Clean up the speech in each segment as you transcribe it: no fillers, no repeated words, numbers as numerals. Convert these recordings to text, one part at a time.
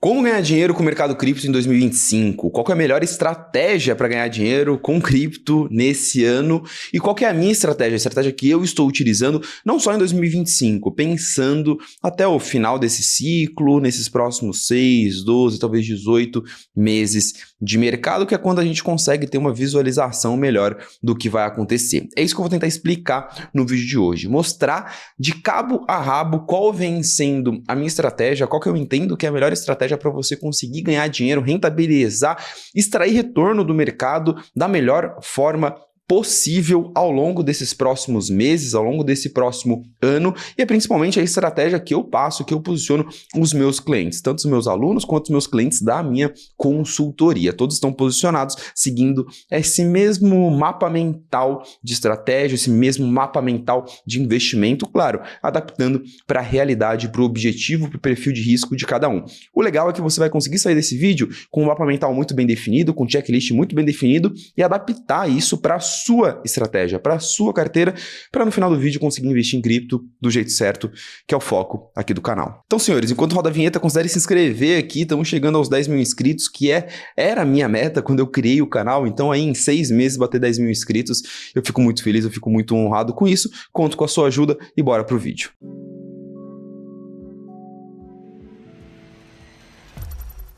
Como ganhar dinheiro com o mercado cripto em 2025? Qual que é a melhor estratégia para ganhar dinheiro com cripto nesse ano? E qual que é a minha estratégia? A estratégia que eu estou utilizando não só em 2025, pensando até o final desse ciclo, nesses próximos 6, 12, talvez 18 meses de mercado, que é quando a gente consegue ter uma visualização melhor do que vai acontecer. É isso que eu vou tentar explicar no vídeo de hoje. Mostrar de cabo a rabo qual vem sendo a minha estratégia, qual que eu entendo que é a melhor estratégia para você conseguir ganhar dinheiro, rentabilizar, extrair retorno do mercado da melhor forma possível ao longo desses próximos meses, ao longo desse próximo ano, e é principalmente a estratégia que eu passo, que eu posiciono os meus clientes, tanto os meus alunos quanto os meus clientes da minha consultoria. Todos estão posicionados seguindo esse mesmo mapa mental de estratégia, esse mesmo mapa mental de investimento, claro, adaptando para a realidade, para o objetivo, para o perfil de risco de cada um. O legal é que você vai conseguir sair desse vídeo com um mapa mental muito bem definido, com um checklist muito bem definido e adaptar isso para sua estratégia, para a sua carteira, para no final do vídeo conseguir investir em cripto do jeito certo, que é o foco aqui do canal. Então, senhores, enquanto roda a vinheta, considere se inscrever aqui, estamos chegando aos 10 mil inscritos, que era a minha meta quando eu criei o canal, então aí em 6 meses bater 10 mil inscritos, eu fico muito feliz, eu fico muito honrado com isso, conto com a sua ajuda e bora pro vídeo.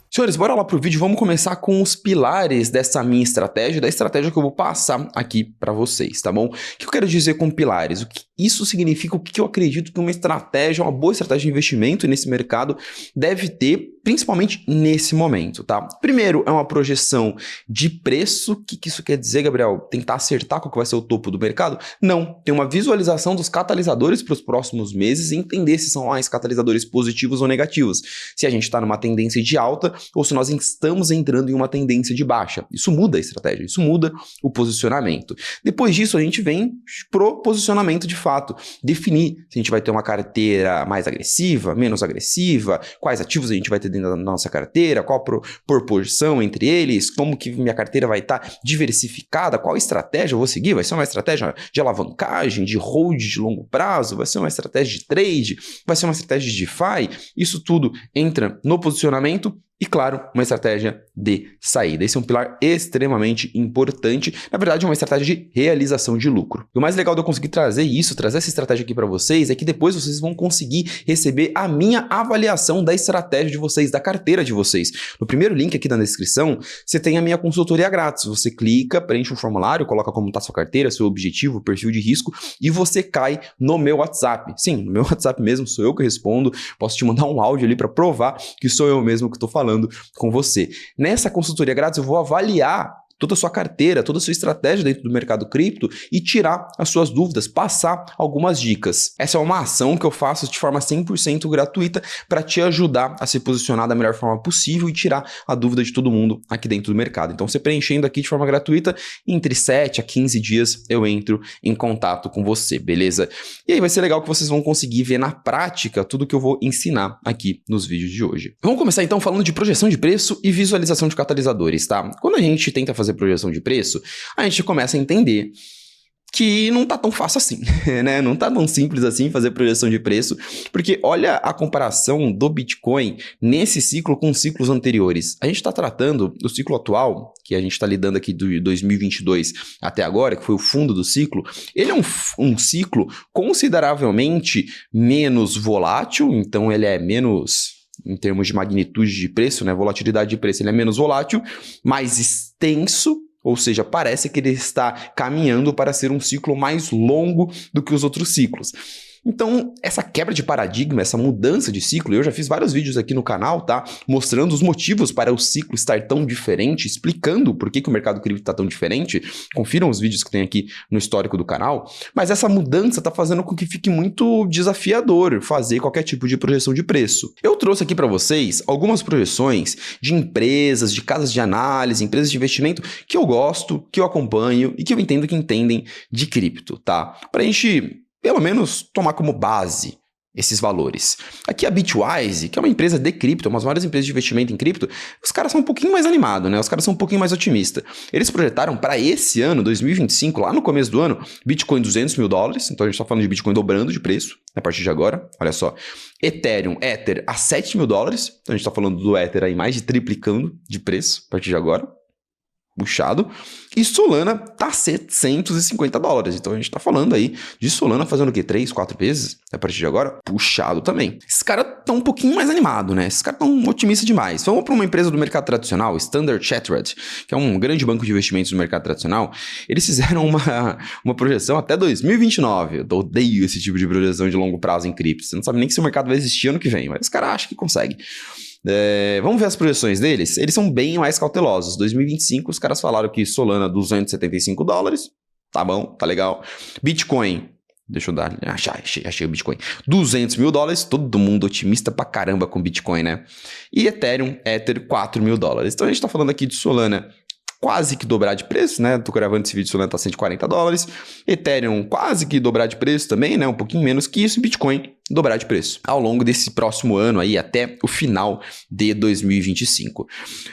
Senhores, bora lá pro vídeo, vamos começar com os pilares dessa minha estratégia, da estratégia que eu vou passar aqui para vocês, tá bom? O que eu quero dizer com pilares? O que isso significa, o que eu acredito que uma estratégia, uma boa estratégia de investimento nesse mercado deve ter, principalmente nesse momento, tá? Primeiro, é uma projeção de preço. O que isso quer dizer, Gabriel? Tentar acertar qual que vai ser o topo do mercado? Não, tem uma visualização dos catalisadores para os próximos meses e entender se são mais catalisadores positivos ou negativos. Se a gente está numa tendência de alta ou se nós estamos entrando em uma tendência de baixa. Isso muda a estratégia, isso muda o posicionamento. Depois disso, a gente vem pro posicionamento de fato. Definir se a gente vai ter uma carteira mais agressiva, menos agressiva, quais ativos a gente vai ter dentro da nossa carteira, qual proporção entre eles, como que minha carteira vai estar diversificada, qual estratégia eu vou seguir, vai ser uma estratégia de alavancagem, de hold de longo prazo, vai ser uma estratégia de trade, vai ser uma estratégia de DeFi, isso tudo entra no posicionamento. E, claro, uma estratégia de saída. Esse é um pilar extremamente importante. Na verdade, é uma estratégia de realização de lucro. E o mais legal de eu conseguir trazer essa estratégia aqui para vocês, é que depois vocês vão conseguir receber a minha avaliação da estratégia de vocês, da carteira de vocês. No primeiro link aqui na descrição, você tem a minha consultoria grátis. Você clica, preenche um formulário, coloca como está sua carteira, seu objetivo, perfil de risco, e você cai no meu WhatsApp. Sim, no meu WhatsApp mesmo, sou eu que respondo. Posso te mandar um áudio ali para provar que sou eu mesmo que estou falando com você. Nessa consultoria grátis eu vou avaliar toda a sua carteira, toda a sua estratégia dentro do mercado cripto e tirar as suas dúvidas, passar algumas dicas. Essa é uma ação que eu faço de forma 100% gratuita para te ajudar a se posicionar da melhor forma possível e tirar a dúvida de todo mundo aqui dentro do mercado. Então, você preenchendo aqui de forma gratuita, entre 7 a 15 dias eu entro em contato com você, beleza? E aí vai ser legal que vocês vão conseguir ver na prática tudo que eu vou ensinar aqui nos vídeos de hoje. Vamos começar então falando de projeção de preço e visualização de catalisadores, tá? Quando a gente tenta fazer projeção de preço, a gente começa a entender que não tá tão fácil assim, né? Não tá tão simples assim fazer projeção de preço, porque olha a comparação do Bitcoin nesse ciclo com ciclos anteriores. A gente está tratando do ciclo atual, que a gente está lidando aqui do 2022 até agora, que foi o fundo do ciclo. Ele é um ciclo consideravelmente menos volátil, então ele é menos, em termos de magnitude de preço, né, volatilidade de preço, ele é menos volátil, mais extenso, ou seja, parece que ele está caminhando para ser um ciclo mais longo do que os outros ciclos. Então, essa quebra de paradigma, essa mudança de ciclo, eu já fiz vários vídeos aqui no canal, tá? Mostrando os motivos para o ciclo estar tão diferente, explicando por que o mercado cripto está tão diferente. Confiram os vídeos que tem aqui no histórico do canal. Mas essa mudança está fazendo com que fique muito desafiador fazer qualquer tipo de projeção de preço. Eu trouxe aqui para vocês algumas projeções de empresas, de casas de análise, empresas de investimento que eu gosto, que eu acompanho e que eu entendo que entendem de cripto, tá? Para a gente pelo menos tomar como base esses valores. Aqui a Bitwise, que é uma empresa de cripto, uma das maiores empresas de investimento em cripto, os caras são um pouquinho mais animados, né? Os caras são um pouquinho mais otimistas. Eles projetaram para esse ano, 2025, lá no começo do ano, Bitcoin $200 mil, então a gente está falando de Bitcoin dobrando de preço a partir de agora, olha só. Ethereum, Ether a $7 mil, então a gente está falando do Ether aí mais de triplicando de preço a partir de agora. Puxado. E Solana tá $750. Então a gente tá falando aí de Solana fazendo o quê? 3, 4 vezes a partir de agora? Puxado também. Esses caras estão um pouquinho mais animados, né? Esses caras estão otimistas demais. Vamos para uma empresa do mercado tradicional, Standard Chartered, que é um grande banco de investimentos do mercado tradicional. Eles fizeram uma projeção até 2029. Eu odeio esse tipo de projeção de longo prazo em cripto. Você não sabe nem se o mercado vai existir ano que vem, mas os caras acham que consegue. Vamos ver as projeções deles? Eles são bem mais cautelosos. 2025, os caras falaram que Solana $275. Tá bom, tá legal. Bitcoin, deixa eu dar, achei o Bitcoin. $200 mil, todo mundo otimista pra caramba com Bitcoin, né? E Ethereum, Ether, $4 mil. Então a gente tá falando aqui de Solana quase que dobrar de preço, né? Tô gravando esse vídeo, Solana tá $140. Ethereum quase que dobrar de preço também, né? Um pouquinho menos que isso. E Bitcoin dobrar de preço ao longo desse próximo ano aí até o final de 2025.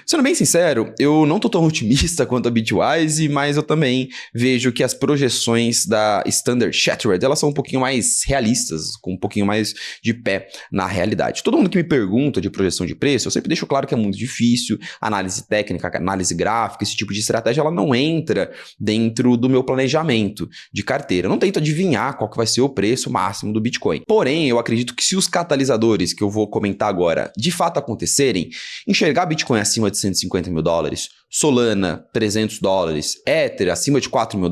Sendo bem sincero, eu não tô tão otimista quanto a Bitwise, mas eu também vejo que as projeções da Standard Chartered, elas são um pouquinho mais realistas, com um pouquinho mais de pé na realidade. Todo mundo que me pergunta de projeção de preço, eu sempre deixo claro que é muito difícil, análise técnica, análise gráfica, esse tipo de estratégia, ela não entra dentro do meu planejamento de carteira. Eu não tento adivinhar qual que vai ser o preço máximo do Bitcoin. Porém, eu acredito que se os catalisadores que eu vou comentar agora de fato acontecerem, enxergar Bitcoin acima de $150 mil, Solana $300, Ether acima de $4 mil,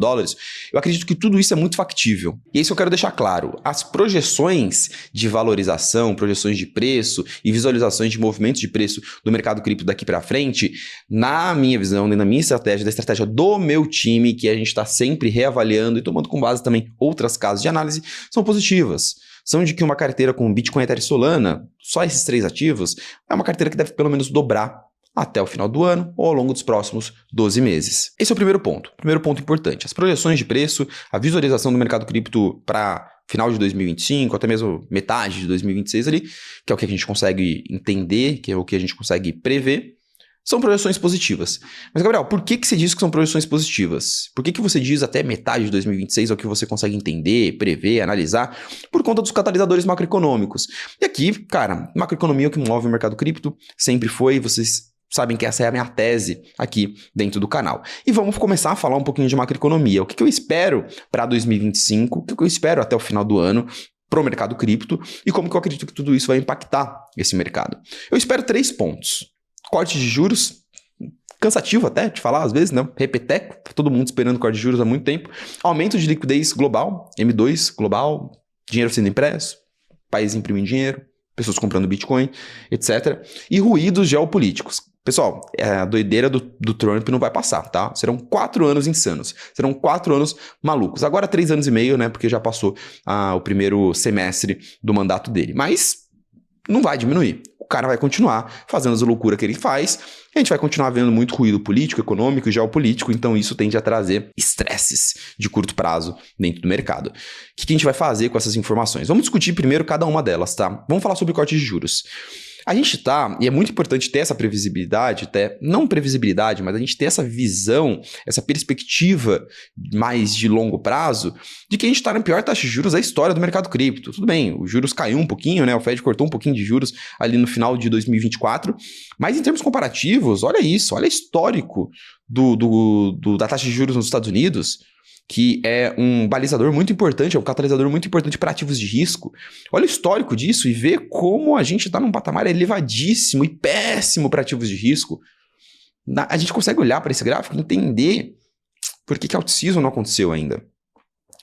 eu acredito que tudo isso é muito factível. E é isso que eu quero deixar claro. As projeções de valorização, projeções de preço e visualizações de movimentos de preço do mercado cripto daqui para frente, na minha visão, na minha estratégia, da estratégia do meu time, que a gente está sempre reavaliando e tomando com base também outras casas de análise, são positivas. São de que uma carteira com Bitcoin, Ether e Solana, só esses 3 ativos, é uma carteira que deve pelo menos dobrar até o final do ano ou ao longo dos próximos 12 meses. Esse é o primeiro ponto importante. As projeções de preço, a visualização do mercado cripto para final de 2025, até mesmo metade de 2026 ali, que é o que a gente consegue entender, que é o que a gente consegue prever, são projeções positivas. Mas, Gabriel, por que você diz que são projeções positivas? Por que você diz até metade de 2026 é o que você consegue entender, prever, analisar? Por conta dos catalisadores macroeconômicos. E aqui, cara, macroeconomia é o que move o mercado cripto, sempre foi, vocês sabem que essa é a minha tese aqui dentro do canal. E vamos começar a falar um pouquinho de macroeconomia. O que eu espero para 2025, o que eu espero até o final do ano para o mercado cripto e como que eu acredito que tudo isso vai impactar esse mercado. Eu espero 3 pontos. Corte de juros, cansativo até de falar às vezes, né? Repeteco, tá todo mundo esperando corte de juros há muito tempo. Aumento de liquidez global, M2 global, dinheiro sendo impresso, país imprimindo dinheiro, pessoas comprando Bitcoin, etc. E ruídos geopolíticos. Pessoal, a doideira do Trump não vai passar, tá? Serão 4 anos insanos. Serão 4 anos malucos. Agora 3 anos e meio, né? Porque já passou o primeiro semestre do mandato dele. Mas não vai diminuir. O cara vai continuar fazendo as loucuras que ele faz. A gente vai continuar vendo muito ruído político, econômico e geopolítico. Então isso tende a trazer estresses de curto prazo dentro do mercado. O que a gente vai fazer com essas informações? Vamos discutir primeiro cada uma delas, tá? Vamos falar sobre corte de juros. A gente tá, e é muito importante ter essa previsibilidade, não previsibilidade, mas a gente ter essa visão, essa perspectiva mais de longo prazo, de que a gente está na pior taxa de juros da história do mercado cripto. Tudo bem, os juros caiu um pouquinho, né? O Fed cortou um pouquinho de juros ali no final de 2024, mas em termos comparativos, olha isso, olha o histórico da taxa de juros nos Estados Unidos, que é um balizador muito importante, é um catalisador muito importante para ativos de risco. Olha o histórico disso e vê como a gente está num patamar elevadíssimo e péssimo para ativos de risco. A gente consegue olhar para esse gráfico e entender por que alt-season não aconteceu ainda.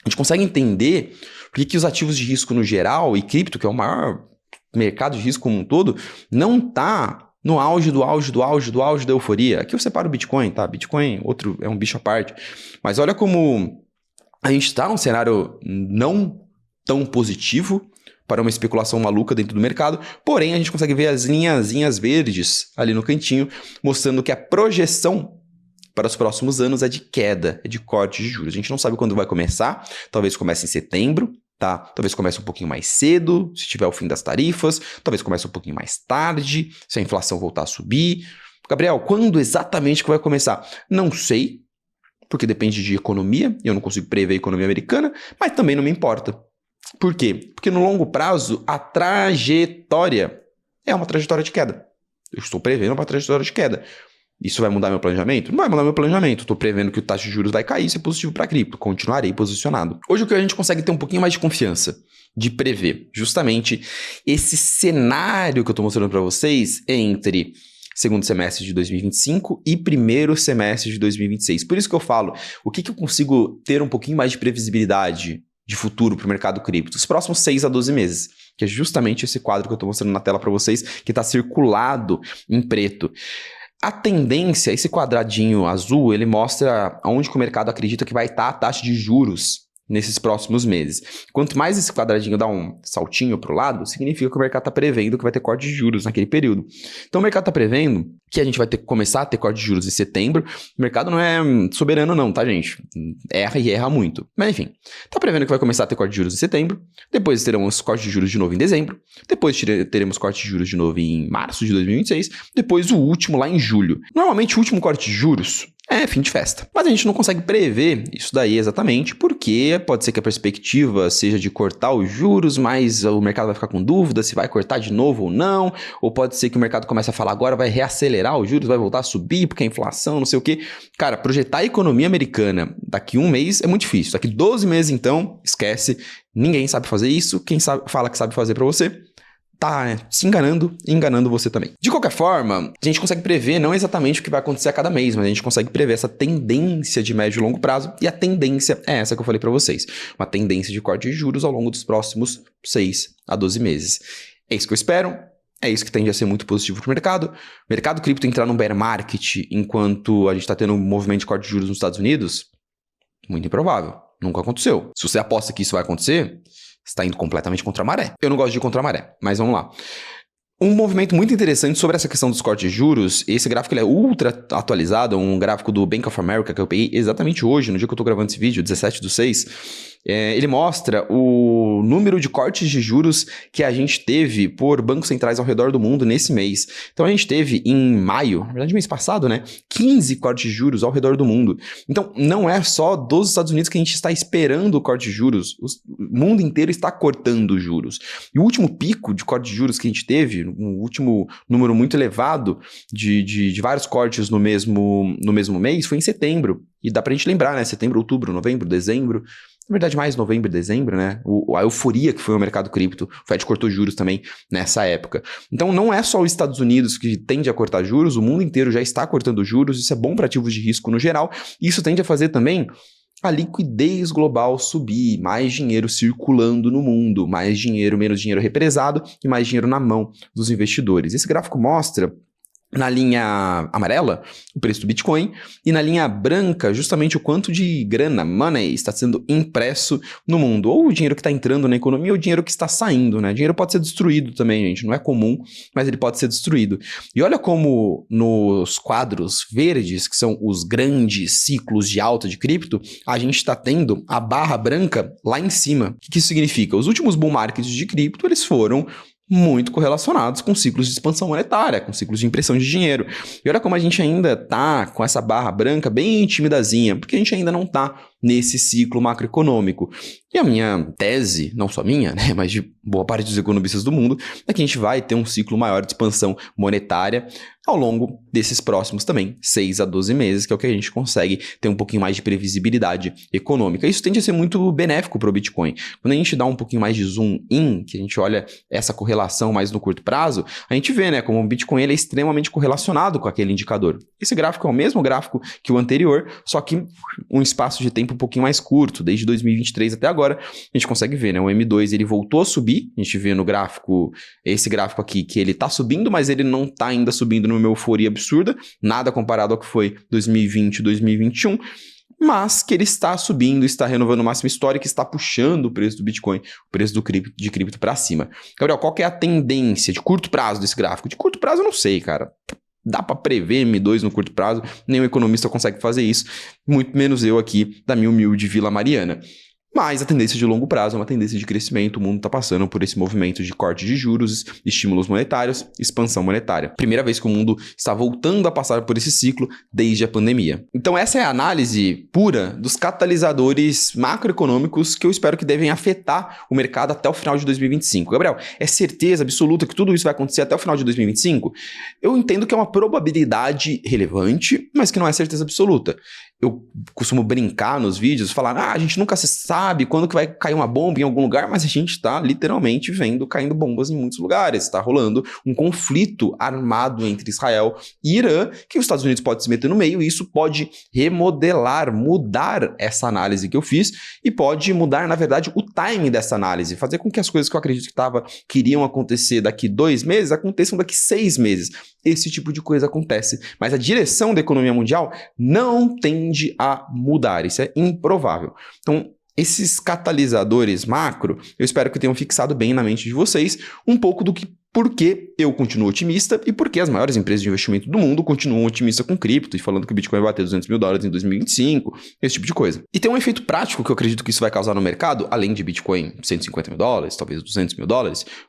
A gente consegue entender por que os ativos de risco no geral e cripto, que é o maior mercado de risco como um todo, não está no auge da euforia. Aqui eu separo o Bitcoin, tá? Bitcoin é um bicho à parte. Mas olha como a gente está num cenário não tão positivo para uma especulação maluca dentro do mercado, porém a gente consegue ver as linhazinhas verdes ali no cantinho, mostrando que a projeção para os próximos anos é de queda, é de corte de juros. A gente não sabe quando vai começar, talvez comece em setembro, tá? Talvez comece um pouquinho mais cedo, se tiver o fim das tarifas, talvez comece um pouquinho mais tarde, se a inflação voltar a subir. Gabriel, quando exatamente que vai começar? Não sei, porque depende de economia, e eu não consigo prever a economia americana, mas também não me importa. Por quê? Porque no longo prazo, a trajetória é uma trajetória de queda. Eu estou prevendo uma trajetória de queda. Isso vai mudar meu planejamento? Não vai mudar meu planejamento. Estou prevendo que o taxa de juros vai cair, isso é positivo para a cripto. Continuarei posicionado. Hoje o que a gente consegue ter um pouquinho mais de confiança de prever justamente esse cenário que eu estou mostrando para vocês entre segundo semestre de 2025 e primeiro semestre de 2026. Por isso que eu falo, o que eu consigo ter um pouquinho mais de previsibilidade de futuro para o mercado cripto? Os próximos 6 a 12 meses, que é justamente esse quadro que eu estou mostrando na tela para vocês, que está circulado em preto. A tendência, esse quadradinho azul, ele mostra onde que o mercado acredita que vai estar a taxa de juros nesses próximos meses. Quanto mais esse quadradinho dá um saltinho para o lado, significa que o mercado está prevendo que vai ter corte de juros naquele período. Então o mercado está prevendo que a gente vai começar a ter corte de juros em setembro. O mercado não é soberano não, tá, gente? Erra e erra muito. Mas enfim, está prevendo que vai começar a ter corte de juros em setembro, depois teremos corte de juros de novo em dezembro, depois teremos corte de juros de novo em março de 2026, depois o último lá em julho. Normalmente o último corte de juros é fim de festa. Mas a gente não consegue prever isso daí exatamente, porque pode ser que a perspectiva seja de cortar os juros, mas o mercado vai ficar com dúvida se vai cortar de novo ou não, ou pode ser que o mercado comece a falar agora, vai reacelerar os juros, vai voltar a subir porque a inflação, não sei o quê. Cara, projetar a economia americana daqui um mês é muito difícil. Daqui 12 meses, então, esquece. Ninguém sabe fazer isso. Quem fala que sabe fazer para você tá se enganando e enganando você também. De qualquer forma, a gente consegue prever não exatamente o que vai acontecer a cada mês, mas a gente consegue prever essa tendência de médio e longo prazo, e a tendência é essa que eu falei para vocês. Uma tendência de corte de juros ao longo dos próximos 6 a 12 meses. É isso que eu espero. É isso que tende a ser muito positivo para o mercado. O mercado cripto entrar num bear market enquanto a gente está tendo um movimento de corte de juros nos Estados Unidos, muito improvável. Nunca aconteceu. Se você aposta que isso vai acontecer, você está indo completamente contra a maré. Eu não gosto de ir contra a maré, mas vamos lá. Um movimento muito interessante sobre essa questão dos cortes de juros, esse gráfico ele é ultra atualizado, um gráfico do Bank of America que eu peguei exatamente hoje, no dia que eu estou gravando esse vídeo, 17/6. Ele mostra o número de cortes de juros que a gente teve por bancos centrais ao redor do mundo nesse mês. Então a gente teve em maio, na verdade mês passado, né, 15 cortes de juros ao redor do mundo. Então não é só dos Estados Unidos que a gente está esperando o corte de juros, o mundo inteiro está cortando juros. E o último pico de corte de juros que a gente teve, um último número muito elevado de vários cortes no mesmo mês, foi em setembro. E dá pra gente lembrar, né, setembro, outubro, novembro, dezembro... Na verdade, mais novembro e dezembro, né? A euforia que foi o mercado cripto. O Fed cortou juros também nessa época. Então, não é só os Estados Unidos que tende a cortar juros, o mundo inteiro já está cortando juros. Isso é bom para ativos de risco no geral. Isso tende a fazer também a liquidez global subir, mais dinheiro circulando no mundo, mais dinheiro, menos dinheiro represado e mais dinheiro na mão dos investidores. Esse gráfico mostra na linha amarela, o preço do Bitcoin, e na linha branca, justamente o quanto de grana, money, está sendo impresso no mundo. Ou o dinheiro que está entrando na economia, ou o dinheiro que está saindo, né? O dinheiro pode ser destruído também, gente. Não é comum, mas ele pode ser destruído. E olha como nos quadros verdes, que são os grandes ciclos de alta de cripto, a gente está tendo a barra branca lá em cima. O que isso significa? Os últimos bull markets de cripto, eles foram muito correlacionados com ciclos de expansão monetária, com ciclos de impressão de dinheiro. E olha como a gente ainda tá com essa barra branca bem timidazinha, porque a gente ainda não tá nesse ciclo macroeconômico. E a minha tese, não só minha, né, mas de boa parte dos economistas do mundo, é que a gente vai ter um ciclo maior de expansão monetária ao longo desses próximos também 6 a 12 meses, que é o que a gente consegue ter um pouquinho mais de previsibilidade econômica. Isso tende a ser muito benéfico para o Bitcoin. Quando a gente dá um pouquinho mais de zoom in, que a gente olha essa correlação mais no curto prazo, a gente vê, né, como o Bitcoin ele é extremamente correlacionado com aquele indicador. Esse gráfico é o mesmo gráfico que o anterior, só que um espaço de tempo um pouquinho mais curto, desde 2023 até agora, a gente consegue ver, né, o M2 ele voltou a subir, a gente vê no gráfico, esse gráfico aqui, que ele tá subindo, mas ele não tá ainda subindo numa euforia absurda, nada comparado ao que foi 2020 e 2021, mas que ele está subindo, está renovando o máximo histórico, está puxando o preço do Bitcoin, o preço de cripto para cima. Gabriel, qual que é a tendência de curto prazo desse gráfico? De curto prazo eu não sei, cara. Dá para prever M2 no curto prazo, nenhum economista consegue fazer isso, muito menos eu aqui da minha humilde Vila Mariana. Mas a tendência de longo prazo é uma tendência de crescimento. O mundo está passando por esse movimento de corte de juros, estímulos monetários, expansão monetária. Primeira vez que o mundo está voltando a passar por esse ciclo desde a pandemia. Então essa é a análise pura dos catalisadores macroeconômicos que eu espero que devem afetar o mercado até o final de 2025. Gabriel, é certeza absoluta que tudo isso vai acontecer até o final de 2025? Eu entendo que é uma probabilidade relevante, mas que não é certeza absoluta. Eu costumo brincar nos vídeos, falar, a gente nunca se sabe quando que vai cair uma bomba em algum lugar, mas a gente está literalmente vendo caindo bombas em muitos lugares. Está rolando um conflito armado entre Israel e Irã, que os Estados Unidos pode se meter no meio, e isso pode remodelar, mudar essa análise que eu fiz, e pode mudar, na verdade, o timing dessa análise, fazer com que as coisas que eu acredito que iriam acontecer daqui 2 meses, aconteçam daqui 6 meses. Esse tipo de coisa acontece, mas a direção da economia mundial não tende a mudar, isso é improvável. Então, esses catalisadores macro, eu espero que tenham fixado bem na mente de vocês um pouco do que porque eu continuo otimista e porque as maiores empresas de investimento do mundo continuam otimistas com cripto e falando que o Bitcoin vai bater $200 mil em 2025, esse tipo de coisa. E tem um efeito prático que eu acredito que isso vai causar no mercado, além de Bitcoin $150 mil, talvez $200 mil.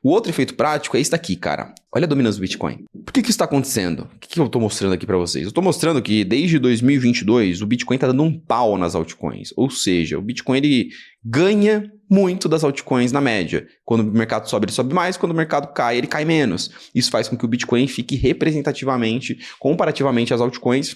O outro efeito prático é esse daqui, cara. Olha a dominância do Bitcoin. Por que isso está acontecendo? O que eu estou mostrando aqui para vocês? Eu estou mostrando que desde 2022 o Bitcoin está dando um pau nas altcoins. Ou seja, o Bitcoin ele ganha muito das altcoins na média. Quando o mercado sobe, ele sobe mais. Quando o mercado cai, ele cai menos. Isso faz com que o Bitcoin fique representativamente, comparativamente às altcoins,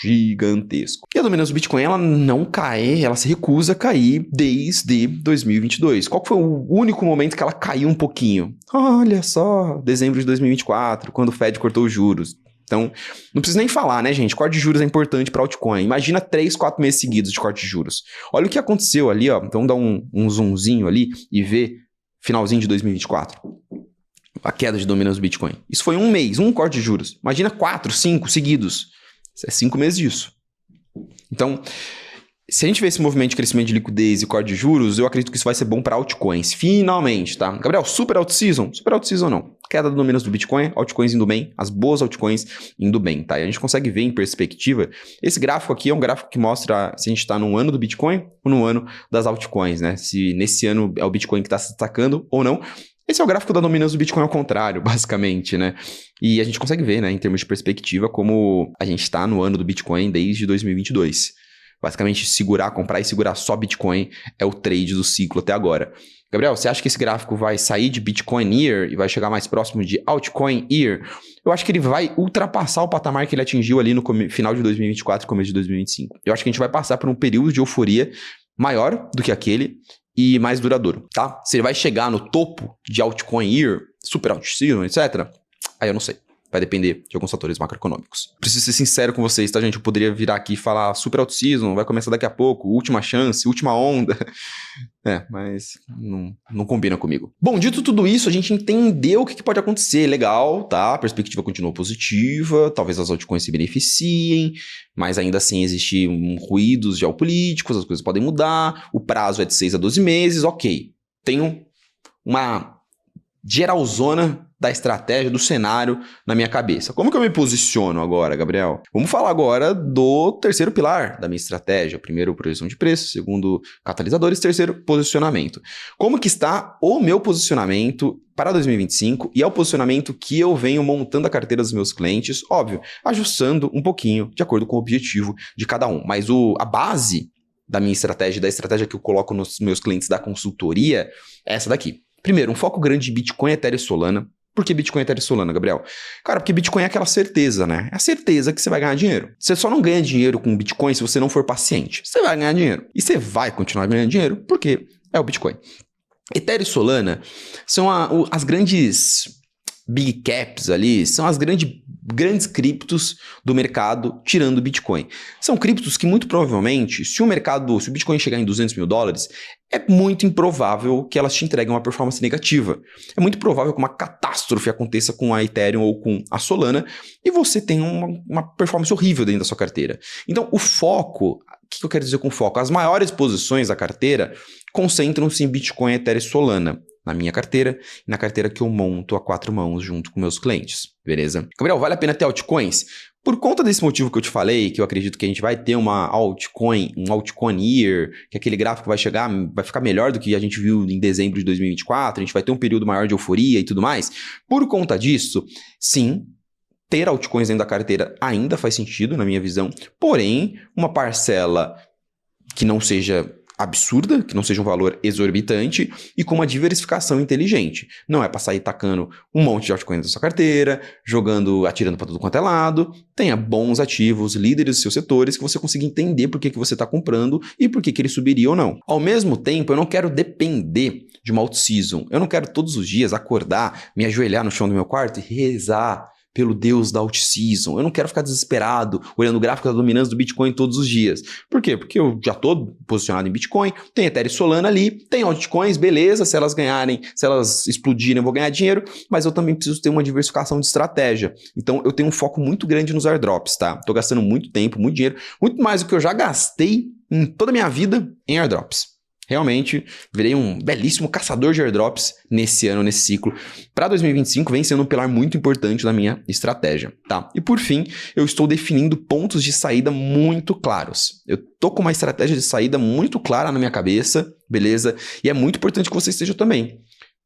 gigantesco. E a dominância do Bitcoin, ela não cai, ela se recusa a cair desde 2022. Qual foi o único momento que ela caiu um pouquinho? Olha só, dezembro de 2024, quando o Fed cortou os juros. Então, não preciso nem falar, né, gente? Corte de juros é importante para altcoin. Imagina 3, 4 meses seguidos de corte de juros. Olha o que aconteceu ali, ó. Então, dá um zoomzinho ali e vê finalzinho de 2024. A queda de dominância do Bitcoin. Isso foi um mês, um corte de juros. Imagina 4, 5 seguidos. Isso é 5 meses disso. Então, se a gente vê esse movimento de crescimento de liquidez e corte de juros, eu acredito que isso vai ser bom para altcoins. Finalmente, tá? Gabriel, super alt season? Super alt season não. Queda da dominância do Bitcoin, altcoins indo bem, as boas altcoins indo bem, tá? E a gente consegue ver em perspectiva. Esse gráfico aqui é um gráfico que mostra se a gente está no ano do Bitcoin ou no ano das altcoins, né? Se nesse ano é o Bitcoin que está se destacando ou não. Esse é o gráfico da dominância do Bitcoin ao contrário, basicamente, né? E a gente consegue ver, né, em termos de perspectiva, como a gente está no ano do Bitcoin desde 2022. Basicamente, comprar e segurar só Bitcoin é o trade do ciclo até agora. Gabriel, você acha que esse gráfico vai sair de Bitcoin Year e vai chegar mais próximo de Altcoin Year? Eu acho que ele vai ultrapassar o patamar que ele atingiu ali no final de 2024 e começo de 2025. Eu acho que a gente vai passar por um período de euforia maior do que aquele e mais duradouro, tá? Se ele vai chegar no topo de Altcoin Year, Super Alt Season, etc., aí eu não sei. Vai depender de alguns fatores macroeconômicos. Preciso ser sincero com vocês, tá, gente? Eu poderia virar aqui e falar Super Alt Season, vai começar daqui a pouco, última chance, última onda. Mas não combina comigo. Bom, dito tudo isso, a gente entendeu o que pode acontecer. Legal, tá? A perspectiva continua positiva, talvez as altcoins se beneficiem, mas ainda assim existem ruídos geopolíticos, as coisas podem mudar, o prazo é de 6 a 12 meses, ok. Tenho uma geralzona da estratégia, do cenário na minha cabeça. Como que eu me posiciono agora, Gabriel? Vamos falar agora do terceiro pilar da minha estratégia. Primeiro, projeção de preço. Segundo, catalisadores. Terceiro, posicionamento. Como que está o meu posicionamento para 2025 e é o posicionamento que eu venho montando a carteira dos meus clientes, óbvio, ajustando um pouquinho de acordo com o objetivo de cada um. Mas a base da minha estratégia, da estratégia que eu coloco nos meus clientes da consultoria, é essa daqui. Primeiro, um foco grande em Bitcoin, Ethereum e Solana. Por que Bitcoin, Ethereum e Solana, Gabriel? Cara, porque Bitcoin é aquela certeza, né? É a certeza que você vai ganhar dinheiro. Você só não ganha dinheiro com Bitcoin se você não for paciente. Você vai ganhar dinheiro. E você vai continuar ganhando dinheiro porque é o Bitcoin. Ethereum e Solana são as grandes big caps ali, são as grandes criptos do mercado, tirando o Bitcoin. São criptos que muito provavelmente, se o Bitcoin chegar em $200 mil, é muito improvável que elas te entreguem uma performance negativa. É muito provável que uma catástrofe aconteça com a Ethereum ou com a Solana e você tenha uma performance horrível dentro da sua carteira. Então, o foco, o que eu quero dizer com foco? As maiores posições da carteira concentram-se em Bitcoin, Ethereum e Solana. Na minha carteira e na carteira que eu monto a 4 mãos junto com meus clientes, beleza? Gabriel, vale a pena ter altcoins? Por conta desse motivo que eu te falei, que eu acredito que a gente vai ter um altcoin year, que aquele gráfico vai ficar melhor do que a gente viu em dezembro de 2024, a gente vai ter um período maior de euforia e tudo mais. Por conta disso, sim, ter altcoins dentro da carteira ainda faz sentido, na minha visão, porém, uma parcela que não seja absurda, que não seja um valor exorbitante e com uma diversificação inteligente. Não é para sair tacando um monte de altcoins na sua carteira, atirando para tudo quanto é lado. Tenha bons ativos, líderes dos seus setores, que você consiga entender por que você está comprando e por que ele subiria ou não. Ao mesmo tempo, eu não quero depender de uma out-season. Eu não quero todos os dias acordar, me ajoelhar no chão do meu quarto e rezar pelo Deus da out-season. Eu não quero ficar desesperado olhando o gráfico da dominância do Bitcoin todos os dias. Por quê? Porque eu já estou posicionado em Bitcoin, tem Ethereum e Solana ali, tem altcoins, beleza, se elas ganharem, se elas explodirem eu vou ganhar dinheiro, mas eu também preciso ter uma diversificação de estratégia. Então eu tenho um foco muito grande nos airdrops, tá? Estou gastando muito tempo, muito dinheiro, muito mais do que eu já gastei em toda a minha vida em airdrops. Realmente, virei um belíssimo caçador de airdrops nesse ano, nesse ciclo. Para 2025, vem sendo um pilar muito importante da minha estratégia, tá? E por fim, eu estou definindo pontos de saída muito claros. Eu tô com uma estratégia de saída muito clara na minha cabeça, beleza? E é muito importante que você esteja também.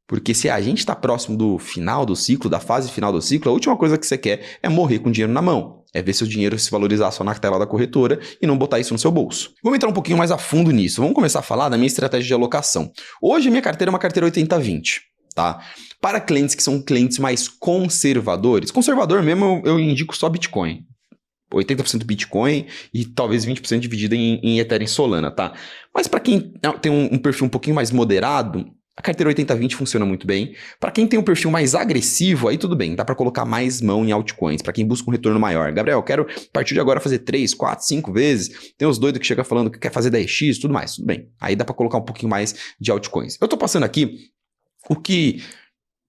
Porque se a gente está próximo do final do ciclo, da fase final do ciclo, a última coisa que você quer é morrer com dinheiro na mão. É ver seu dinheiro se valorizar só na tela da corretora e não botar isso no seu bolso. Vamos entrar um pouquinho mais a fundo nisso. Vamos começar a falar da minha estratégia de alocação. Hoje a minha carteira é uma carteira 80-20, tá? Para clientes que são clientes mais conservadores, conservador mesmo eu indico só Bitcoin. 80% Bitcoin e talvez 20% dividido em Ethereum e Solana, tá? Mas para quem tem um perfil um pouquinho mais moderado, a carteira 80-20 funciona muito bem. Para quem tem um perfil mais agressivo, aí tudo bem, dá para colocar mais mão em altcoins. Para quem busca um retorno maior. Gabriel, eu quero a partir de agora fazer 3, 4, 5 vezes. Tem os doidos que chegam falando que quer fazer 10x, tudo mais. Tudo bem. Aí dá para colocar um pouquinho mais de altcoins. Eu tô passando aqui o que,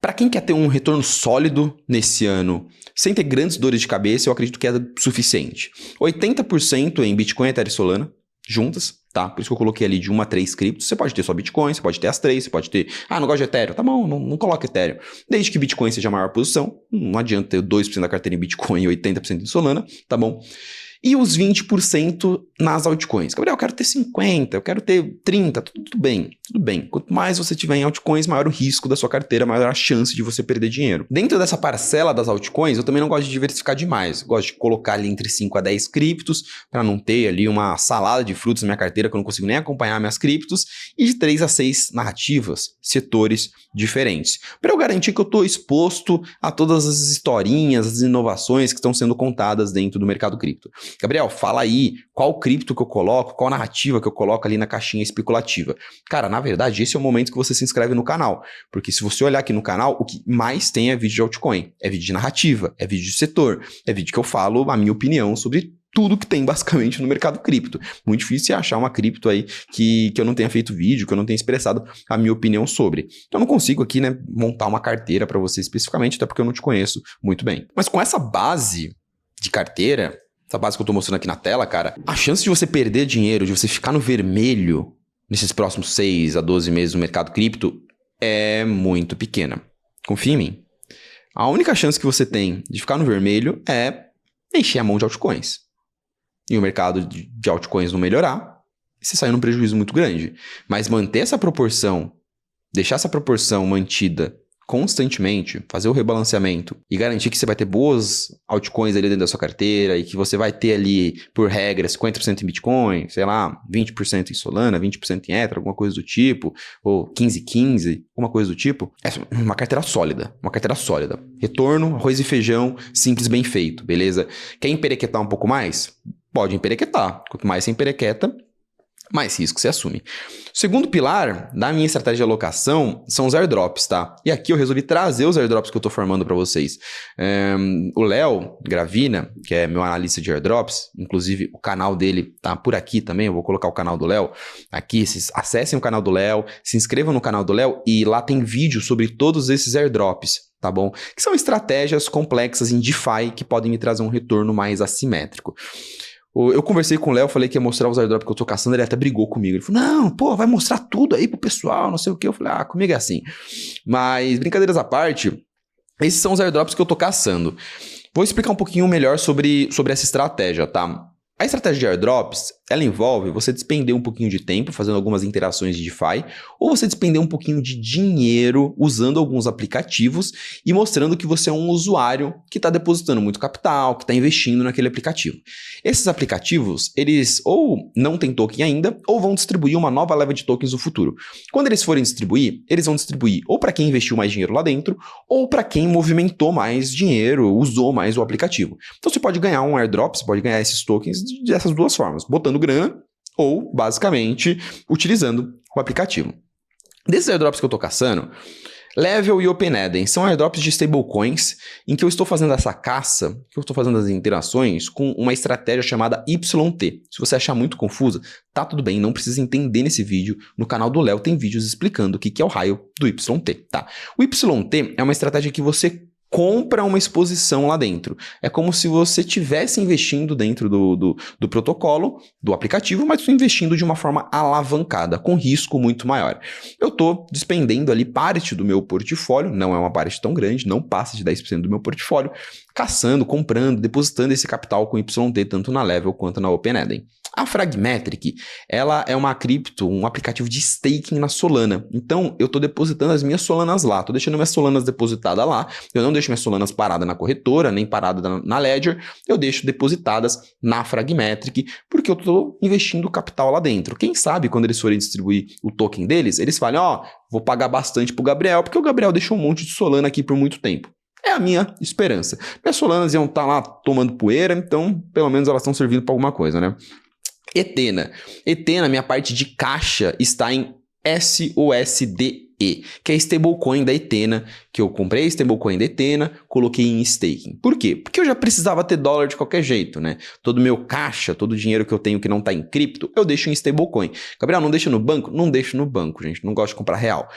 para quem quer ter um retorno sólido nesse ano, sem ter grandes dores de cabeça, eu acredito que é suficiente. 80% em Bitcoin, Ethereum e Solana, juntas, tá? Por isso que eu coloquei ali de 1 a 3 criptos. Você pode ter só Bitcoin, você pode ter as 3, você pode ter... não gosto de Ethereum. Tá bom, não coloca Ethereum. Desde que Bitcoin seja a maior posição, não adianta ter 2% da carteira em Bitcoin e 80% em Solana, tá bom? E os 20% nas altcoins. Gabriel, eu quero ter 50, eu quero ter 30, tudo bem, tudo bem. Quanto mais você tiver em altcoins, maior o risco da sua carteira, maior a chance de você perder dinheiro. Dentro dessa parcela das altcoins, eu também não gosto de diversificar demais. Eu gosto de colocar ali entre 5 a 10 criptos, para não ter ali uma salada de frutos na minha carteira, que eu não consigo nem acompanhar minhas criptos, e de 3 a 6 narrativas, setores diferentes. Para eu garantir que eu estou exposto a todas as historinhas, as inovações que estão sendo contadas dentro do mercado cripto. Gabriel, fala aí qual cripto que eu coloco, qual narrativa que eu coloco ali na caixinha especulativa. Cara, na verdade, esse é o momento que você se inscreve no canal. Porque se você olhar aqui no canal, o que mais tem é vídeo de altcoin, é vídeo de narrativa, é vídeo de setor, é vídeo que eu falo a minha opinião sobre tudo que tem basicamente no mercado cripto. Muito difícil você achar uma cripto aí que eu não tenha feito vídeo, que eu não tenha expressado a minha opinião sobre. Então eu não consigo aqui, né, montar uma carteira para você especificamente, até porque eu não te conheço muito bem. Mas com essa base de carteira, essa base que eu tô mostrando aqui na tela, cara, a chance de você perder dinheiro, de você ficar no vermelho nesses próximos 6 a 12 meses no mercado cripto é muito pequena. Confia em mim. A única chance que você tem de ficar no vermelho é encher a mão de altcoins. E o mercado de altcoins não melhorar, você sai num prejuízo muito grande. Mas manter essa proporção, deixar essa proporção mantida constantemente, fazer o rebalanceamento e garantir que você vai ter boas altcoins ali dentro da sua carteira e que você vai ter ali, por regra, 50% em Bitcoin, sei lá, 20% em Solana, 20% em Ether, alguma coisa do tipo, ou 15-15, alguma coisa do tipo, é uma carteira sólida, Retorno, arroz e feijão, simples, bem feito, beleza? Quer emperequetar um pouco mais? Pode emperequetar. Quanto mais você emperequeta, mais risco você assume. O segundo pilar da minha estratégia de alocação são os airdrops, tá? E aqui eu resolvi trazer os airdrops que eu tô formando para vocês. O Léo Gravina, que é meu analista de airdrops, inclusive o canal dele tá por aqui também, eu vou colocar o canal do Léo aqui, vocês acessem o canal do Léo, se inscrevam no canal do Léo e lá tem vídeo sobre todos esses airdrops, tá bom? Que são estratégias complexas em DeFi que podem me trazer um retorno mais assimétrico. Eu conversei com o Léo, falei que ia mostrar os airdrops que eu tô caçando, ele até brigou comigo. Ele falou, não, pô, vai mostrar tudo aí pro pessoal, não sei o quê. Eu falei, comigo é assim. Mas, brincadeiras à parte, esses são os airdrops que eu tô caçando. Vou explicar um pouquinho melhor sobre essa estratégia, tá? A estratégia de airdrops, ela envolve você despender um pouquinho de tempo fazendo algumas interações de DeFi, ou você despender um pouquinho de dinheiro usando alguns aplicativos e mostrando que você é um usuário que está depositando muito capital, que está investindo naquele aplicativo. Esses aplicativos, eles ou não têm token ainda, ou vão distribuir uma nova leva de tokens no futuro. Quando eles forem distribuir, eles vão distribuir ou para quem investiu mais dinheiro lá dentro, ou para quem movimentou mais dinheiro, usou mais o aplicativo. Então você pode ganhar um airdrop, você pode ganhar esses tokens dessas duas formas, botando grana ou, basicamente, utilizando o aplicativo. Desses airdrops que eu estou caçando, Level e OpenEden são airdrops de stablecoins em que eu estou fazendo essa caça, que eu estou fazendo as interações com uma estratégia chamada YT. Se você achar muito confusa, tá tudo bem, não precisa entender nesse vídeo. No canal do Léo tem vídeos explicando o que é o raio do YT, tá? O YT é uma estratégia que você compra uma exposição lá dentro. É como se você estivesse investindo dentro do protocolo, do aplicativo, mas investindo de uma forma alavancada, com risco muito maior. Eu estou despendendo ali parte do meu portfólio, não é uma parte tão grande, não passa de 10% do meu portfólio, caçando, comprando, depositando esse capital com YT, tanto na Level quanto na OpenEden. A Fragmetric, ela é uma cripto, um aplicativo de staking na Solana. Então, eu estou depositando as minhas Solanas lá, estou deixando minhas Solanas depositadas lá, eu não deixo minhas Solanas paradas na corretora, nem paradas na Ledger, eu deixo depositadas na Fragmetric, porque eu estou investindo capital lá dentro. Quem sabe, quando eles forem distribuir o token deles, eles falam, ó, vou pagar bastante pro Gabriel, porque o Gabriel deixou um monte de Solana aqui por muito tempo. É a minha esperança. Minhas Solanas iam estar lá tomando poeira, então, pelo menos elas estão servindo para alguma coisa, né? Etena, minha parte de caixa está em SOSDE, que é a stablecoin da Etena, que eu comprei a stablecoin da Etena, coloquei em staking. Por quê? Porque eu já precisava ter dólar de qualquer jeito, né? Todo o meu caixa, todo o dinheiro que eu tenho que não está em cripto, eu deixo em stablecoin. Gabriel, não deixa no banco? Não deixo no banco, gente. Não gosto de comprar real.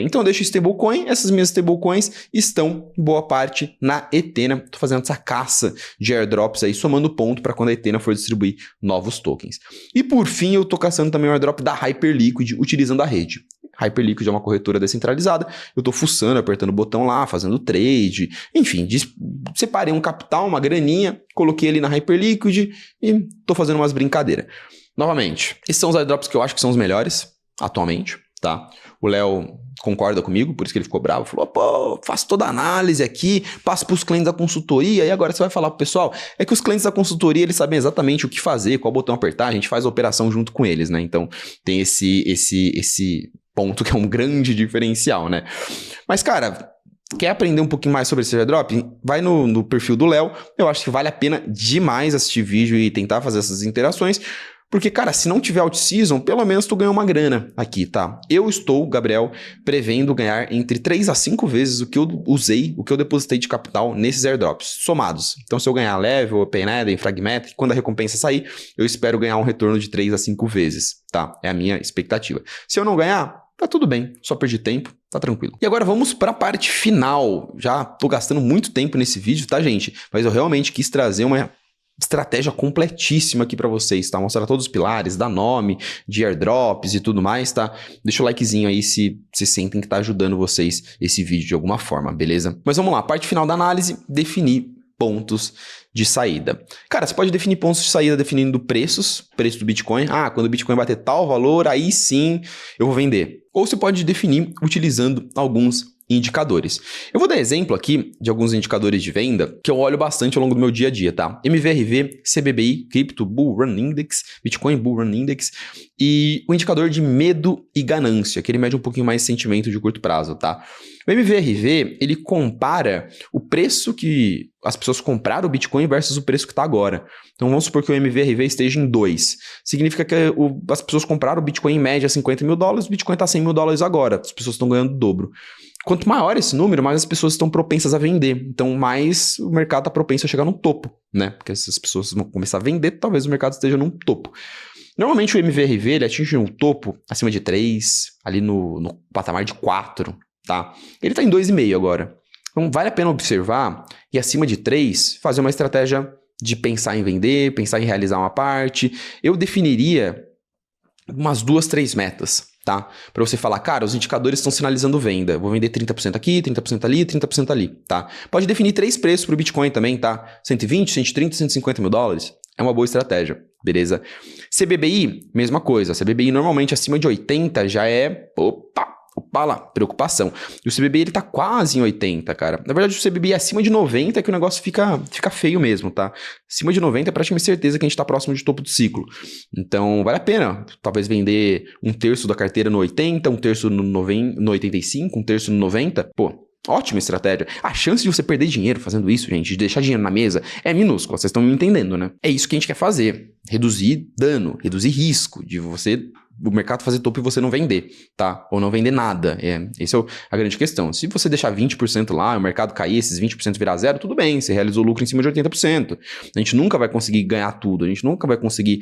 Então eu deixo stablecoin, essas minhas stablecoins estão, em boa parte, na Etena. Estou fazendo essa caça de airdrops aí, somando ponto para quando a Etena for distribuir novos tokens. E por fim, eu estou caçando também o airdrop da Hyperliquid, utilizando a rede. Hyperliquid é uma corretora descentralizada, eu estou fuçando, apertando o botão lá, fazendo trade, enfim, separei um capital, uma graninha, coloquei ali na Hyperliquid e estou fazendo umas brincadeiras. Novamente, esses são os airdrops que eu acho que são os melhores atualmente, tá? O Léo concorda comigo, por isso que ele ficou bravo, falou, pô, faço toda a análise aqui, passo para os clientes da consultoria, e agora você vai falar pro pessoal, é que os clientes da consultoria, eles sabem exatamente o que fazer, qual botão apertar, a gente faz a operação junto com eles, né? Então, tem esse ponto que é um grande diferencial, né? Mas, cara, quer aprender um pouquinho mais sobre esse airdrop? Vai no perfil do Léo, eu acho que vale a pena demais assistir vídeo e tentar fazer essas interações, porque, cara, se não tiver out-season, pelo menos tu ganha uma grana aqui, tá? Eu estou, Gabriel, prevendo ganhar entre 3 a 5 vezes o que eu usei, o que eu depositei de capital nesses airdrops, somados. Então, se eu ganhar Level, OpenEden, Fragmetric, quando a recompensa sair, eu espero ganhar um retorno de 3 a 5 vezes, tá? É a minha expectativa. Se eu não ganhar, tá tudo bem, só perdi tempo, tá tranquilo. E agora vamos para a parte final. Já tô gastando muito tempo nesse vídeo, tá, gente? Mas eu realmente quis trazer uma estratégia completíssima aqui para vocês, tá? Mostrar todos os pilares, dar nome, de airdrops e tudo mais, tá? Deixa o likezinho aí se vocês sentem que tá ajudando vocês esse vídeo de alguma forma, beleza? Mas vamos lá, parte final da análise, definir pontos de saída. Cara, você pode definir pontos de saída definindo preço do Bitcoin. Ah, quando o Bitcoin bater tal valor, aí sim eu vou vender. Ou você pode definir utilizando alguns indicadores. Eu vou dar exemplo aqui de alguns indicadores de venda que eu olho bastante ao longo do meu dia a dia, tá? MVRV, CBBI, Crypto Bull Run Index, Bitcoin Bull Run Index e o indicador de medo e ganância, que ele mede um pouquinho mais sentimento de curto prazo, tá? O MVRV, ele compara o preço que as pessoas compraram o Bitcoin versus o preço que está agora. Então vamos supor que o MVRV esteja em 2. Significa que as pessoas compraram o Bitcoin em média $50 mil, o Bitcoin está $100 mil agora. As pessoas estão ganhando o dobro. Quanto maior esse número, mais as pessoas estão propensas a vender. Então, mais o mercado está propenso a chegar no topo, né? Porque se as pessoas vão começar a vender, talvez o mercado esteja num topo. Normalmente o MVRV ele atinge um topo acima de 3, ali no patamar de 4, tá? Ele está em 2,5 agora. Então, vale a pena observar e acima de 3, fazer uma estratégia de pensar em vender, pensar em realizar uma parte. Eu definiria umas 2, 3 metas. tá? Para você falar, cara, os indicadores estão sinalizando venda. Vou vender 30% aqui, 30% ali, 30% ali, tá? Pode definir 3 preços para o Bitcoin também, tá? 120, 130, 150 mil dólares. É uma boa estratégia, beleza? CBBI, mesma coisa. CBBI normalmente acima de 80 já é... Opa lá, preocupação. E o CBBI ele tá quase em 80, cara. Na verdade, o CBBI é acima de 90 que o negócio fica feio mesmo, tá? Acima de 90 é praticamente certeza que a gente tá próximo de topo do ciclo. Então, vale a pena talvez vender 1/3 da carteira no 80, 1/3 no 85, 1/3 no 90. Pô, ótima estratégia. A chance de você perder dinheiro fazendo isso, gente, de deixar dinheiro na mesa, é minúscula. Vocês estão me entendendo, né? É isso que a gente quer fazer. Reduzir dano, reduzir risco de o mercado fazer topo e você não vender, tá? Ou não vender nada. Essa é a grande questão. Se você deixar 20% lá, o mercado cair, esses 20% virar zero, tudo bem, você realizou lucro em cima de 80%. A gente nunca vai conseguir ganhar tudo, a gente nunca vai conseguir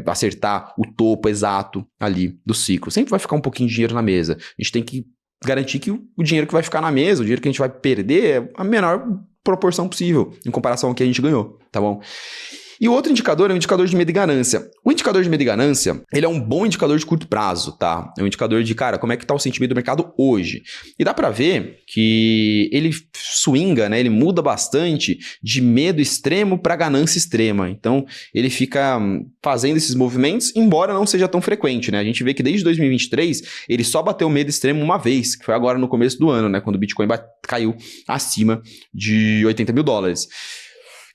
acertar o topo exato ali do ciclo. Sempre vai ficar um pouquinho de dinheiro na mesa. A gente tem que garantir que o dinheiro que vai ficar na mesa, o dinheiro que a gente vai perder é a menor proporção possível em comparação ao que a gente ganhou, tá bom? E o outro indicador é o indicador de medo e ganância. O indicador de medo e ganância, ele é um bom indicador de curto prazo, tá? É um indicador de, cara, como é que tá o sentimento do mercado hoje. E dá pra ver que ele swinga, né? Ele muda bastante de medo extremo para ganância extrema. Então, ele fica fazendo esses movimentos, embora não seja tão frequente, né? A gente vê que desde 2023, ele só bateu o medo extremo uma vez, que foi agora no começo do ano, né? Quando o Bitcoin caiu acima de 80 mil dólares.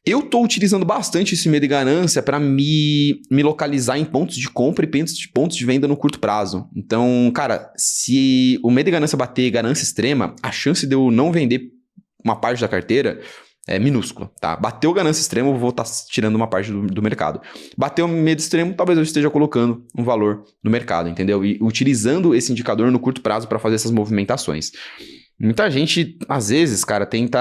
Eu estou utilizando bastante esse medo e ganância para me localizar em pontos de compra e pontos de venda no curto prazo. Então, cara, se o medo e ganância bater ganância extrema, a chance de eu não vender uma parte da carteira é minúscula, tá? Bateu ganância extrema, eu vou estar tirando uma parte do mercado. Bateu medo extremo, talvez eu esteja colocando um valor no mercado, entendeu? E utilizando esse indicador no curto prazo para fazer essas movimentações. Muita gente, às vezes, cara, tenta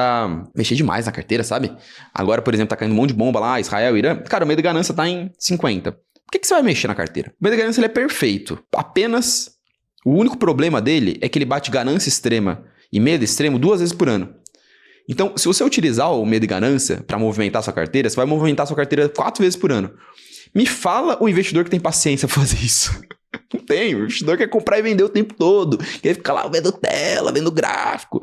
mexer demais na carteira, sabe? Agora, por exemplo, tá caindo um monte de bomba lá, Israel, Irã. Cara, o medo de ganância tá em 50. Por que você vai mexer na carteira? O medo de ganância ele é perfeito. Apenas o único problema dele é que ele bate ganância extrema e medo extremo 2 vezes por ano. Então, se você utilizar o medo e ganância para movimentar sua carteira, você vai movimentar sua carteira 4 vezes por ano. Me fala o investidor que tem paciência pra fazer isso. Não tem, o investidor quer comprar e vender o tempo todo, quer ficar lá vendo tela, vendo gráfico,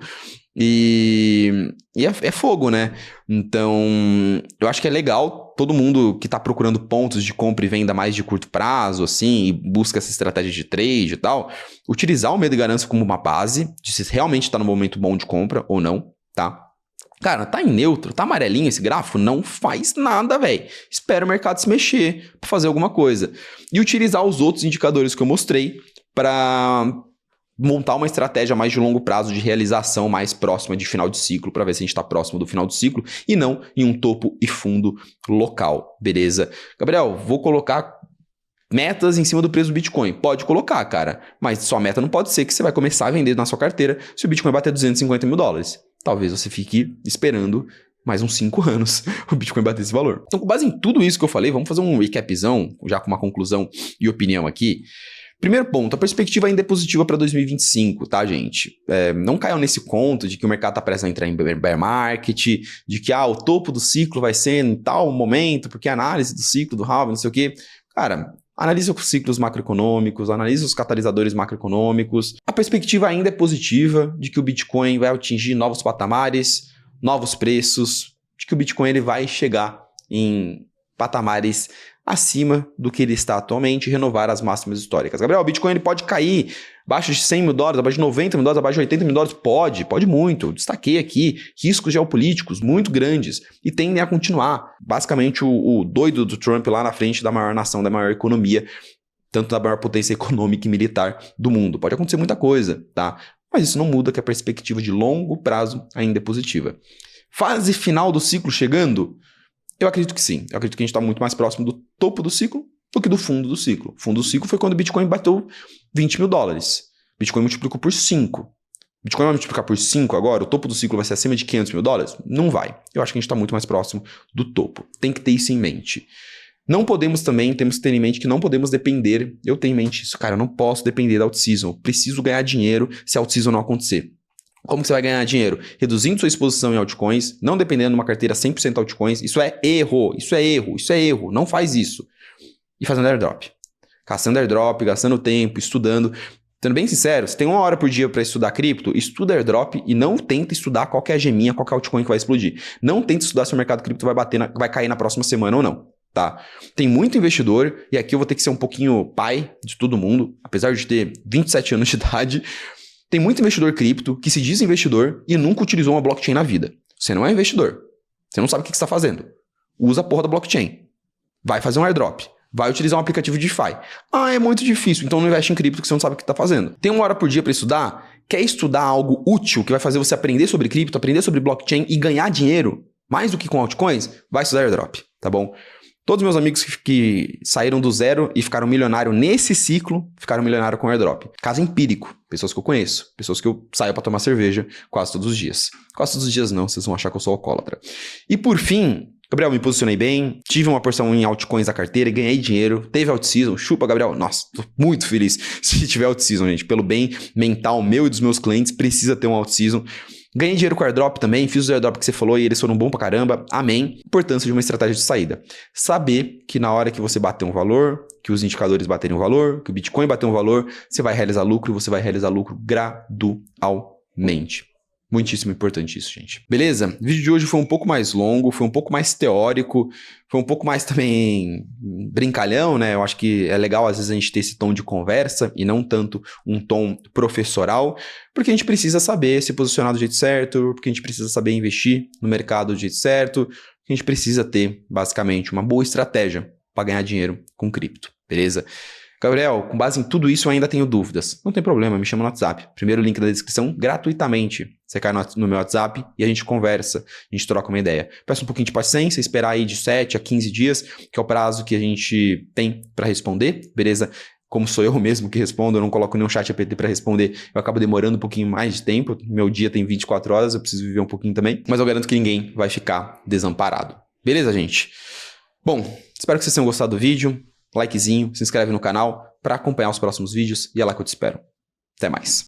e é fogo, né? Então, eu acho que é legal todo mundo que tá procurando pontos de compra e venda mais de curto prazo, assim, e busca essa estratégia de trade e tal, utilizar o medo e ganância como uma base, de se realmente tá no momento bom de compra ou não, tá? Cara, tá em neutro, tá amarelinho esse gráfico? Não faz nada, velho. Espera o mercado se mexer para fazer alguma coisa. E utilizar os outros indicadores que eu mostrei para montar uma estratégia mais de longo prazo de realização mais próxima de final de ciclo, para ver se a gente está próximo do final do ciclo e não em um topo e fundo local, beleza? Gabriel, vou colocar metas em cima do preço do Bitcoin. Pode colocar, cara, mas sua meta não pode ser que você vai começar a vender na sua carteira se o Bitcoin bater 250 mil dólares. Talvez você fique esperando mais uns 5 anos o Bitcoin bater esse valor. Então, com base em tudo isso que eu falei, vamos fazer um recapzão, já com uma conclusão e opinião aqui. Primeiro ponto, a perspectiva ainda é positiva para 2025, tá, gente? Não caiam nesse conto de que o mercado está prestes a entrar em bear market, de que o topo do ciclo vai ser em tal momento, porque a análise do ciclo do halving, não sei o quê. Cara, analisa os ciclos macroeconômicos, analisa os catalisadores macroeconômicos. A perspectiva ainda é positiva de que o Bitcoin vai atingir novos patamares, novos preços, de que o Bitcoin ele vai chegar em patamares acima do que ele está atualmente e renovar as máximas históricas. Gabriel, o Bitcoin ele pode cair abaixo de 100 mil dólares, abaixo de 90 mil dólares, abaixo de 80 mil dólares? Pode muito. Eu destaquei aqui riscos geopolíticos muito grandes e tendem a continuar. Basicamente, o doido do Trump lá na frente da maior nação, da maior economia, tanto da maior potência econômica e militar do mundo. Pode acontecer muita coisa, tá? Mas isso não muda que a perspectiva de longo prazo ainda é positiva. Fase final do ciclo chegando? Eu acredito que sim. Eu acredito que a gente está muito mais próximo do topo do ciclo do que do fundo do ciclo. O fundo do ciclo foi quando o Bitcoin bateu 20 mil dólares. Bitcoin multiplicou por 5. Bitcoin vai multiplicar por 5 agora? O topo do ciclo vai ser acima de 500 mil dólares? Não vai. Eu acho que a gente está muito mais próximo do topo. Tem que ter isso em mente. Não podemos também, temos que ter em mente que não podemos depender. Eu tenho em mente isso, cara. Eu não posso depender da out-season. Eu preciso ganhar dinheiro se a out-season não acontecer. Como que você vai ganhar dinheiro? Reduzindo sua exposição em altcoins, não dependendo de uma carteira 100% altcoins. Isso é erro. Não faz isso. E fazendo airdrop. caçando airdrop, gastando tempo, estudando. Sendo bem sincero, se tem 1 hora por dia para estudar cripto, estuda airdrop e não tenta estudar qual que é a geminha, qual que é a altcoin que vai explodir. Não tenta estudar se o mercado cripto vai cair na próxima semana ou não, tá? Tem muito investidor, e aqui eu vou ter que ser um pouquinho pai de todo mundo, apesar de ter 27 anos de idade, tem muito investidor cripto que se diz investidor e nunca utilizou uma blockchain na vida. Você não é investidor, você não sabe o que você está fazendo. Usa a porra da blockchain. Vai fazer um airdrop. Vai utilizar um aplicativo de DeFi. Ah, é muito difícil, então não investe em cripto que você não sabe o que está fazendo. Tem 1 hora por dia para estudar? Quer estudar algo útil que vai fazer você aprender sobre cripto, aprender sobre blockchain e ganhar dinheiro, mais do que com altcoins? Vai estudar airdrop, tá bom? Todos meus amigos que saíram do zero e ficaram milionários nesse ciclo, ficaram milionários com airdrop. Caso empírico. Pessoas que eu conheço. Pessoas que eu saio para tomar cerveja quase todos os dias. Quase todos os dias não, vocês vão achar que eu sou alcoólatra. E por fim... Gabriel, me posicionei bem, tive uma porção em altcoins da carteira e ganhei dinheiro. Teve out-season, chupa, Gabriel. Nossa, tô muito feliz se tiver out-season, gente. Pelo bem mental meu e dos meus clientes, precisa ter um out-season. Ganhei dinheiro com airdrop também, fiz o airdrop que você falou e eles foram bom pra caramba. Amém. Importância de uma estratégia de saída. Saber que na hora que você bater um valor, que os indicadores baterem um valor, que o Bitcoin bater um valor, você vai realizar lucro e você vai realizar lucro gradualmente. Muitíssimo importante isso, gente. Beleza? O vídeo de hoje foi um pouco mais longo, foi um pouco mais teórico, foi um pouco mais também brincalhão, né? Eu acho que é legal às vezes a gente ter esse tom de conversa e não tanto um tom professoral, porque a gente precisa saber se posicionar do jeito certo, porque a gente precisa saber investir no mercado do jeito certo, porque a gente precisa ter, basicamente, uma boa estratégia para ganhar dinheiro com cripto, beleza? Gabriel, com base em tudo isso eu ainda tenho dúvidas. Não tem problema, me chama no WhatsApp. Primeiro link da descrição, gratuitamente. Você cai no meu WhatsApp e a gente conversa, a gente troca uma ideia. Peço um pouquinho de paciência, esperar aí de 7 a 15 dias, que é o prazo que a gente tem para responder, beleza? Como sou eu mesmo que respondo, eu não coloco nenhum chat GPT para responder, eu acabo demorando um pouquinho mais de tempo. Meu dia tem 24 horas, eu preciso viver um pouquinho também. Mas eu garanto que ninguém vai ficar desamparado. Beleza, gente? Bom, espero que vocês tenham gostado do vídeo. Likezinho, se inscreve no canal para acompanhar os próximos vídeos e é lá que eu te espero. Até mais.